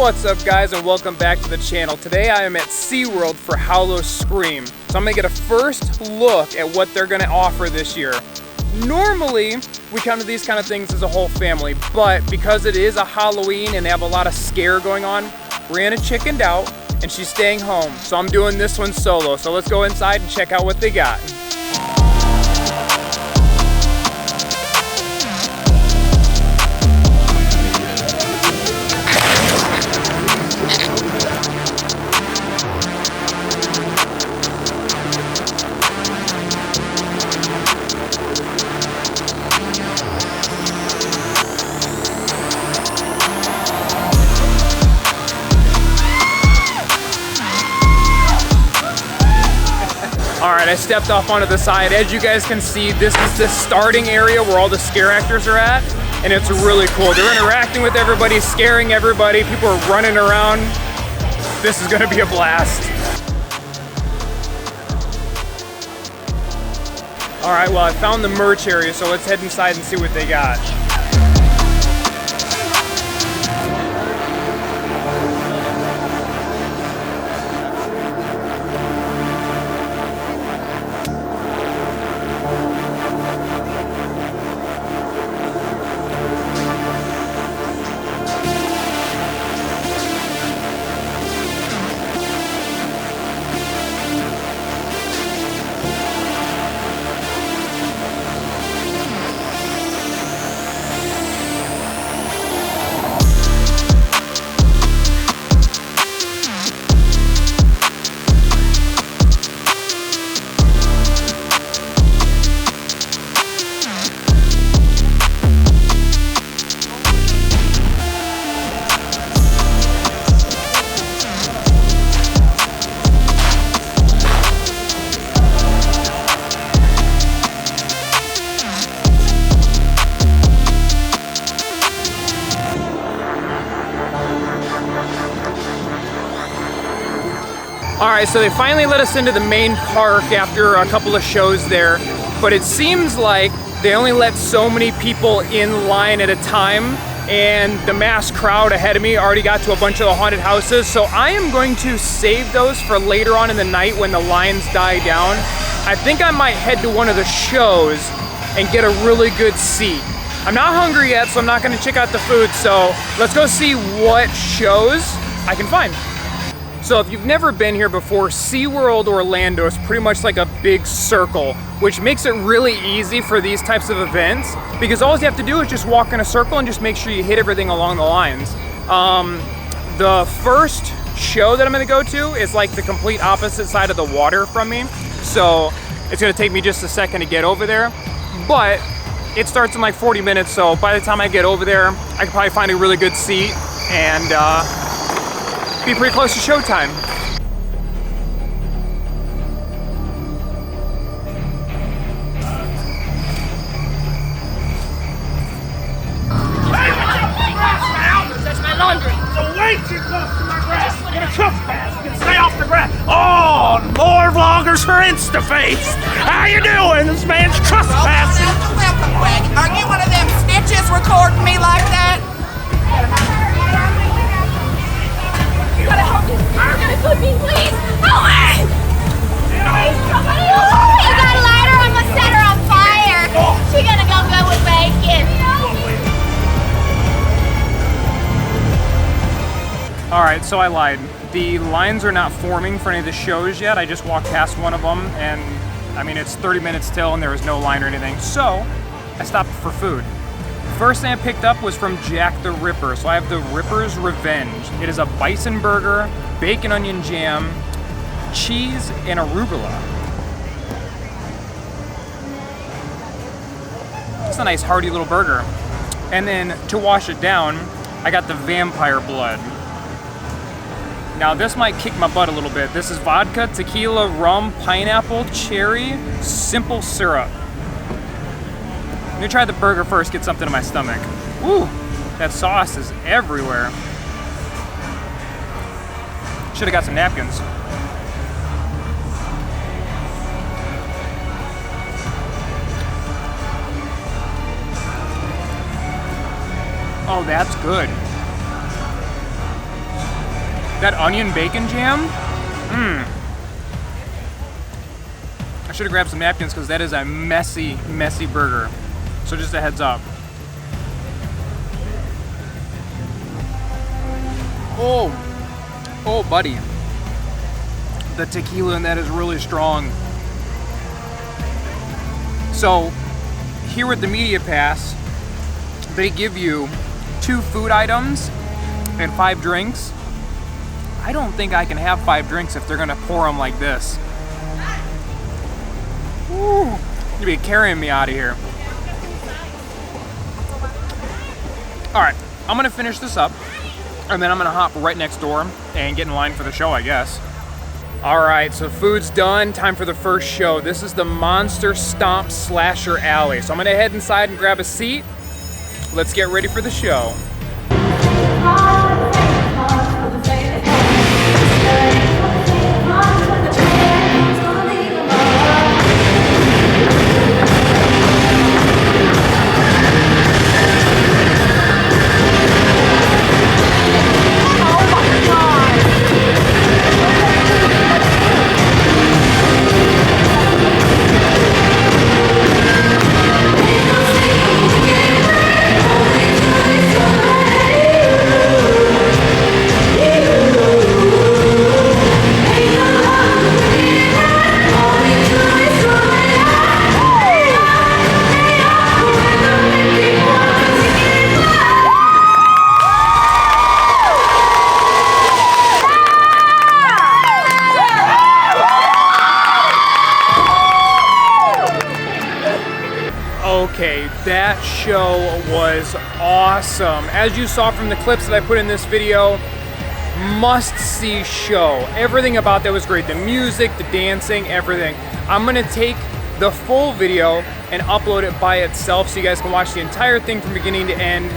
What's up, guys, and welcome back to the channel. Today I am at SeaWorld for Howl-O-Scream. So I'm gonna get a first look at what they're gonna offer this year. Normally, we come to these kind of things as a whole family, but because it is a Halloween and they have a lot of scare going on, Brianna chickened out and she's staying home. So I'm doing this one solo. So let's go inside and check out what they got. Alright, I stepped off onto the side. As you guys can see, this is the starting area where all the scare actors are at, and it's really cool. They're interacting with everybody, scaring everybody. People are running around. This is gonna be a blast. Alright, well, I found the merch area, so let's head inside and see what they got. Alright, so they finally let us into the main park after a couple of shows there, but it seems like they only let so many people in line at a time, and the mass crowd ahead of me already got to a bunch of the haunted houses, so I am going to save those for later on in the night when the lines die down. I think I might head to one of the shows and get a really good seat. I'm not hungry yet, so I'm not going to check out the food, so let's go see what shows I can find. So if you've never been here before, SeaWorld Orlando is pretty much like a big circle, which makes it really easy for these types of events because all you have to do is just walk in a circle and just make sure you hit everything along the lines. The first show that I'm gonna go to is like the complete opposite side of the water from me. So it's gonna take me just a second to get over there, but it starts in like 40 minutes. So by the time I get over there, I can probably find a really good seat and be pretty close to showtime. That's my laundry. So way too close to my grass. I'm gonna trespass. You can stay off the grass. Oh, more vloggers for InstaFace. How you doing? This man's trespassing. Welcome, wagon. Are you one of them snitches recording me like that? You gotta help me. You're gonna cook me, please. Help me! Somebody help me! You got a lighter? I'm gonna set her on fire. She's gonna go good with bacon. Alright, so I lied. The lines are not forming for any of the shows yet. I just walked past one of them and I mean it's 30 minutes till and there was no line or anything. So I stopped for food. First thing I picked up was from Jack the Ripper. So I have the Ripper's Revenge. It is a bison burger, bacon onion jam, cheese, and arugula. It's a nice hearty little burger. And then to wash it down, I got the vampire blood. Now this might kick my butt a little bit. This is vodka, tequila, rum, pineapple, cherry, simple syrup. Let me try the burger first, get something in my stomach. Woo, that sauce is everywhere. Should have got some napkins. Oh, that's good. That onion bacon jam, I should have grabbed some napkins because that is a messy, messy burger. So just a heads up. Oh, buddy. The tequila in that is really strong. So here at the Media Pass, they give you 2 food items and 5 drinks. I don't think I can have 5 drinks if they're gonna pour them like this. Woo, you'd be carrying me out of here. All right, I'm gonna finish this up and then I'm gonna hop right next door and get in line for the show, I guess. All right, so food's done. Time for the first show. This is the Monster Stomp Slasher Alley. So I'm gonna head inside and grab a seat. Let's get ready for the show. Okay, that show was awesome. As you saw from the clips that I put in this video, must-see show. Everything about that was great. The music, the dancing, everything. I'm gonna take the full video and upload it by itself so you guys can watch the entire thing from beginning to end.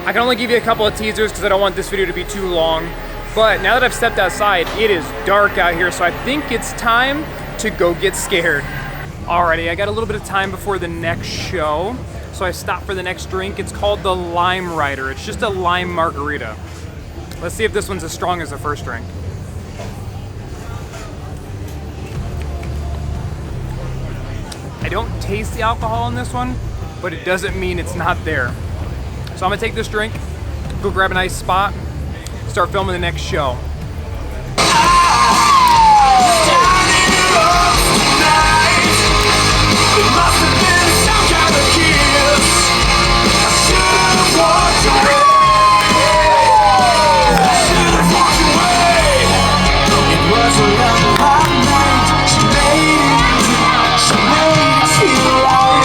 I can only give you a couple of teasers because I don't want this video to be too long. But now that I've stepped outside, it is dark out here, so I think it's time to go get scared. Alrighty, I got a little bit of time before the next show, so I stopped for the next drink. It's called the Lime Rider. It's just a lime margarita. Let's see if this one's as strong as the first drink. I don't taste the alcohol in this one, but it doesn't mean it's not there. So I'm gonna take this drink, go grab a nice spot, start filming the next show. It must have been some kind of kiss. I should have walked away. I should have walked away. It was a long hot night. She made it feel right.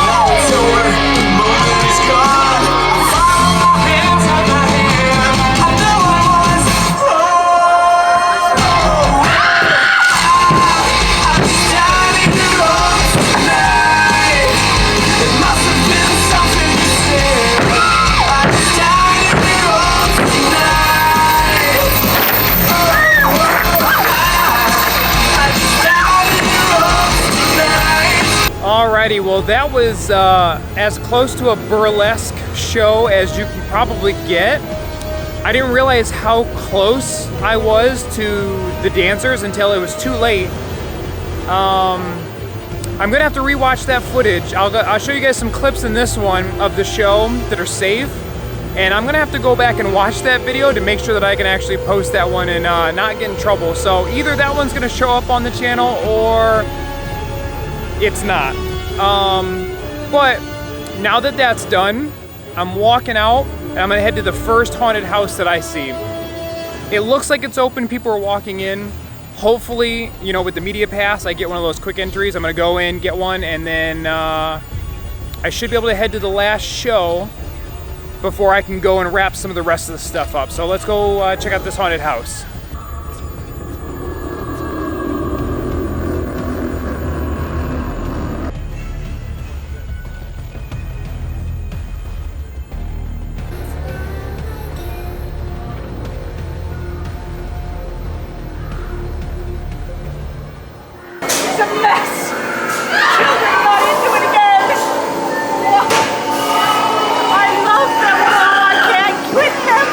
Now it's over, the moment is gone. I found my hands on my hair. I know I was wrong. I was standing alone. It must have been something you said. I was dying wrong tonight. I just died wrong tonight. Alrighty, well that was as close to a burlesque show as you can probably get. I didn't realize how close I was to the dancers until it was too late. I'm gonna have to rewatch that footage. I'll show you guys some clips in this one of the show that are safe, and I'm gonna have to go back and watch that video to make sure that I can actually post that one and not get in trouble. So either that one's gonna show up on the channel or it's not. But now that that's done, I'm walking out and I'm gonna head to the first haunted house that I see. It looks like it's open, people are walking in. Hopefully, you know, with the Media Pass, I get one of those quick entries. I'm gonna go in, get one, and then I should be able to head to the last show before I can go and wrap some of the rest of the stuff up. So let's go check out this haunted house. It's a mess! Children are not into it again! I love them all! I can't quit them!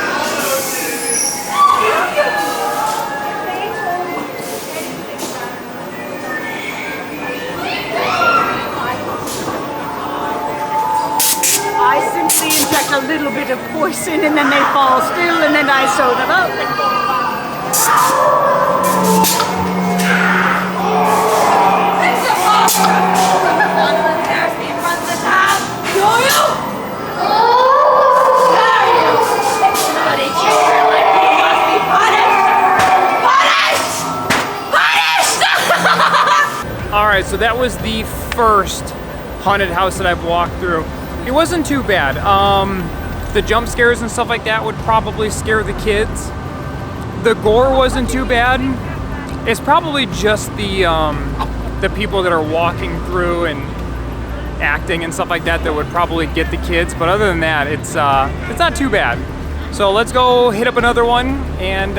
dancing and then they fall still and then I sew them up and go Alright, so that was the first haunted house that I've walked through. It wasn't too bad. The jump scares and stuff like that would probably scare the kids. The gore wasn't too bad. It's probably just the people that are walking through and acting and stuff like that that would probably get the kids. But other than that, it's not too bad. So let's go hit up another one and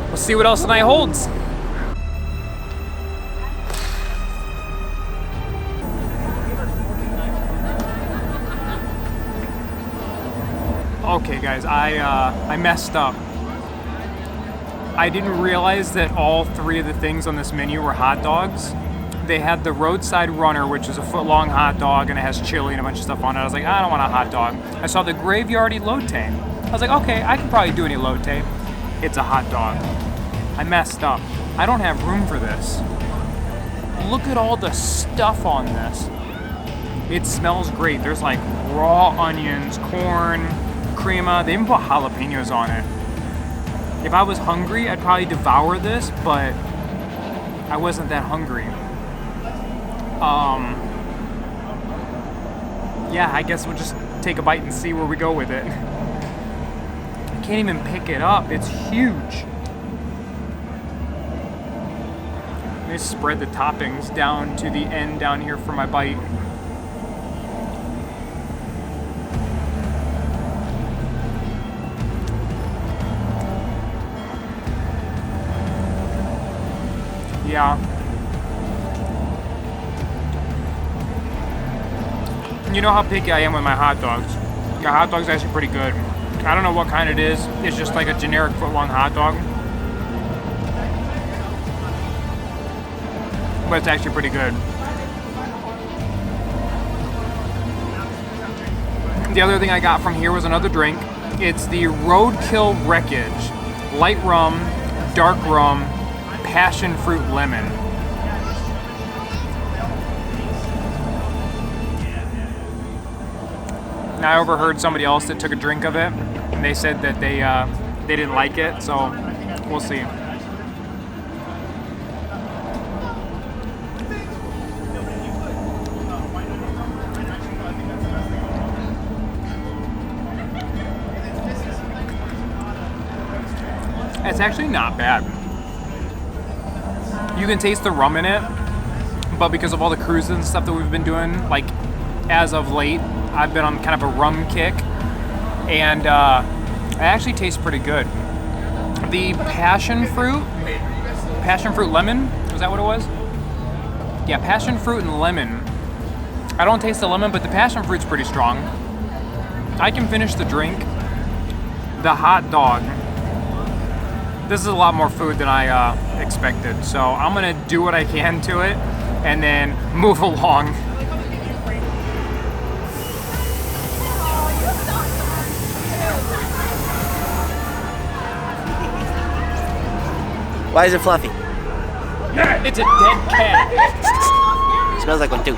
we'll see what else the night holds. Okay guys, I messed up. I didn't realize that all three of the things on this menu were hot dogs. They had the roadside runner, which is a foot-long hot dog and it has chili and a bunch of stuff on it. I was like, I don't want a hot dog. I saw the graveyard elote. I was like, okay, I can probably do an elote. It's a hot dog. I messed up. I don't have room for this. Look at all the stuff on this. It smells great. There's like raw onions, corn, crema. They even put jalapenos on it. If I was hungry, I'd probably devour this, but I wasn't that hungry. Yeah, I guess we'll just take a bite and see where we go with it. I can't even pick it up. It's huge. Let me spread the toppings down to the end down here for my bite. Yeah. You know how picky I am with my hot dogs. My hot dog's actually pretty good. I don't know what kind it is. It's just like a generic foot-long hot dog. But it's actually pretty good. The other thing I got from here was another drink. It's the Roadkill Wreckage. Light rum, dark rum, passion fruit lemon. Now I overheard somebody else that took a drink of it, and they said that they didn't like it, so we'll see. It's actually not bad. You can taste the rum in it, but because of all the cruises and stuff that we've been doing, like as of late, I've been on kind of a rum kick, and it actually tastes pretty good. The passion fruit lemon, was that what it was? Yeah, passion fruit and lemon. I don't taste the lemon, but the passion fruit's pretty strong. I can finish the drink. The hot dog. This is a lot more food than I expected, so I'm gonna do what I can to it and then move along. Why is it fluffy? It's a dead cat. Smells like one too.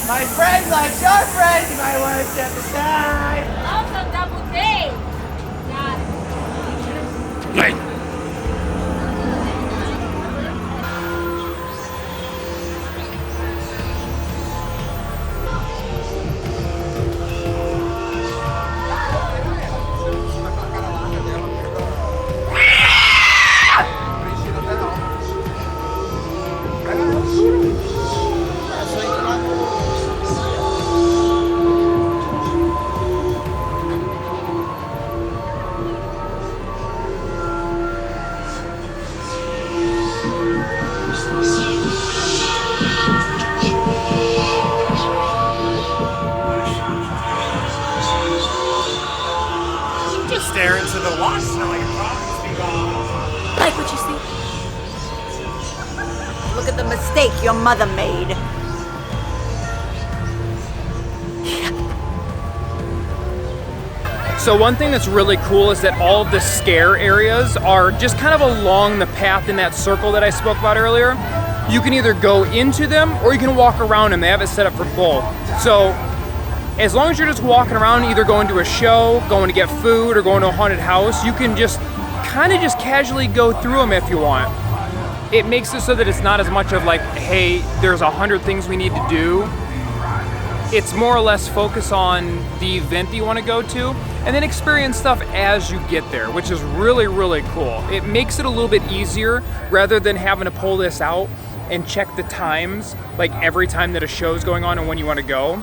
My friend likes your friend, my wife at the side. Also double day. Got it. steak your mother made. So one thing that's really cool is that all of the scare areas are just kind of along the path in that circle that I spoke about earlier. You can either go into them or you can walk around them. They have it set up for both. So as long as you're just walking around, either going to a show, going to get food, or going to a haunted house, you can just kind of just casually go through them if you want. It makes it so that it's not as much of like, hey, there's 100 things we need to do. It's more or less focus on the event that you want to go to and then experience stuff as you get there, which is really, really cool. It makes it a little bit easier rather than having to pull this out and check the times like every time that a show is going on and when you want to go.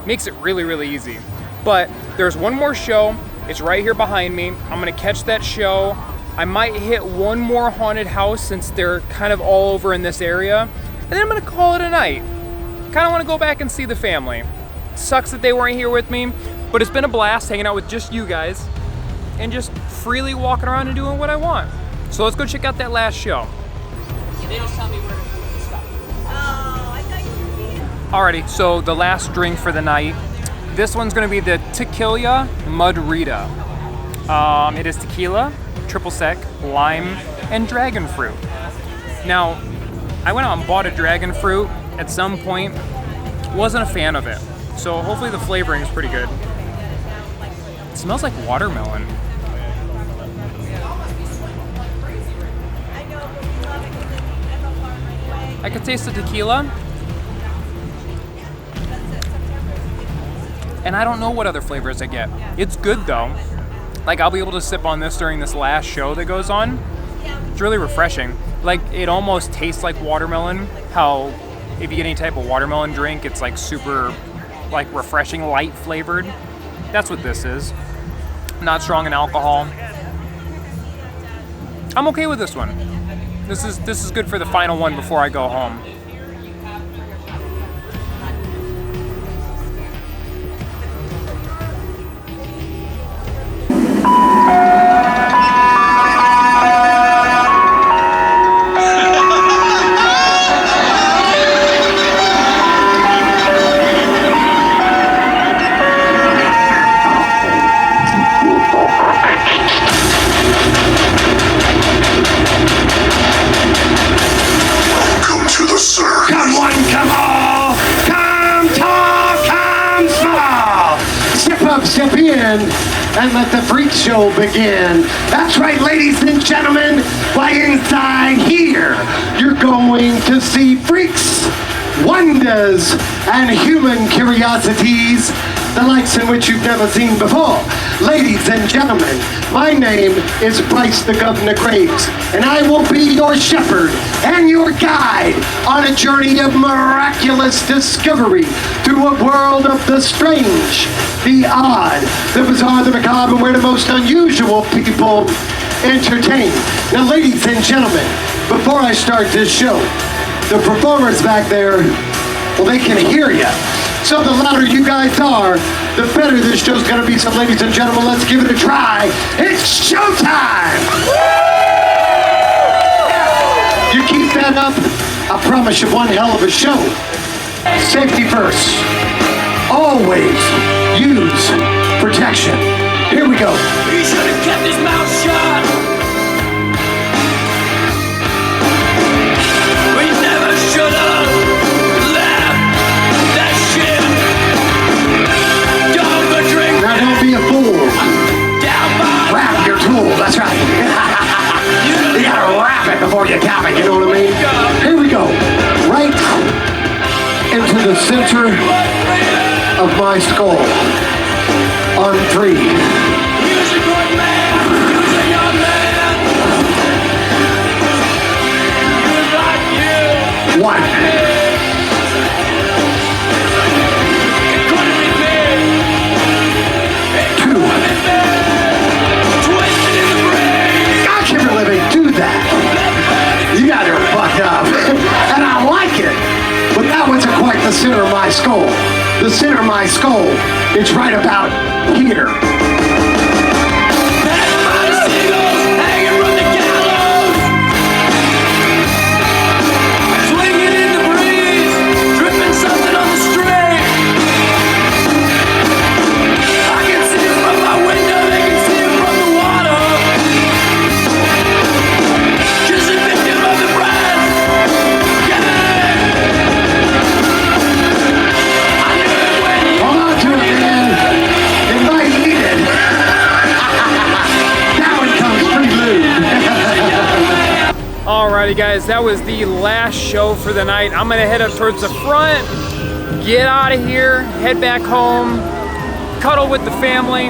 Makes it really, really easy. But there's one more show. It's right here behind me. I'm gonna catch that show. I might hit one more haunted house since they're kind of all over in this area. And then I'm gonna call it a night. Kind of want to go back and see the family. Sucks that they weren't here with me, but it's been a blast hanging out with just you guys and just freely walking around and doing what I want. So let's go check out that last show. They just tell me where to put the stuff. Oh, I thought you were Alrighty, so the last drink for the night. This one's gonna be the Tequila Mudrita. It is tequila, triple sec, lime, and dragon fruit. Now, I went out and bought a dragon fruit at some point. Wasn't a fan of it. So hopefully the flavoring is pretty good. It smells like watermelon. I could taste the tequila. And I don't know what other flavors I get. It's good though. Like I'll be able to sip on this during this last show that goes on. It's really refreshing. Like it almost tastes like watermelon. How if you get any type of watermelon drink, it's like super like refreshing, light flavored. That's what this is. Not strong in alcohol. I'm okay with this one. This is good for the final one before I go home. Step in and let the freak show begin. That's right, ladies and gentlemen. Why inside here, you're going to see freaks, wonders, and human curiosities, the likes in which you've never seen before. Ladies and gentlemen, my name is Bryce the Governor Graves, and I will be your shepherd and your guide on a journey of miraculous discovery through a world of the strange, the odd, the bizarre, the macabre, and where the most unusual people entertain. Now, ladies and gentlemen, before I start this show, the performers back there, well, they can hear you. So the louder you guys are, the better this show's gonna be. So ladies and gentlemen, let's give it a try. It's showtime! You keep that up, I promise you one hell of a show. Safety first. Always use protection. Here we go. He should have kept his mouth shut. We never should have left that shit. Don't go drink. Now don't be a fool. Down by. Wrap your tool, that's right. You gotta wrap it before you cap it, you know what I mean? Here we go. Right into the center of my skull. On 3. He's a good man. He's a young man. He's like you. 1. It couldn't be me. It 2. couldn't be me. Twisted in the brain. God, Kimberly, do that. You guys are fucked up. And I like it. But that wasn't quite the center of my skull. The center of my skull is right about here. That's my seagulls hanging from the gallows. guys, that was the last show for the night. I'm gonna head up towards the front, get out of here, head back home, cuddle with the family.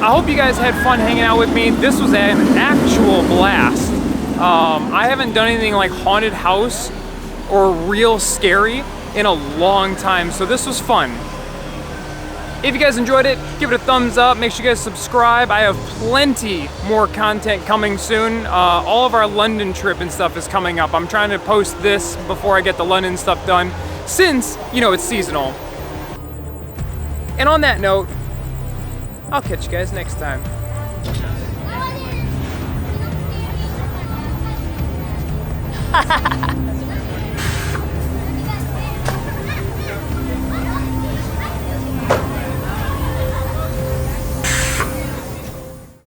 I hope you guys had fun hanging out with me. This was an actual blast. I haven't done anything like haunted house or real scary in a long time, so this was fun. If you guys enjoyed it, give it a thumbs up. Make sure you guys subscribe. I have plenty more content coming soon. All of our London trip and stuff is coming up. I'm trying to post this before I get the London stuff done, since, you know, it's seasonal. And on that note, I'll catch you guys next time.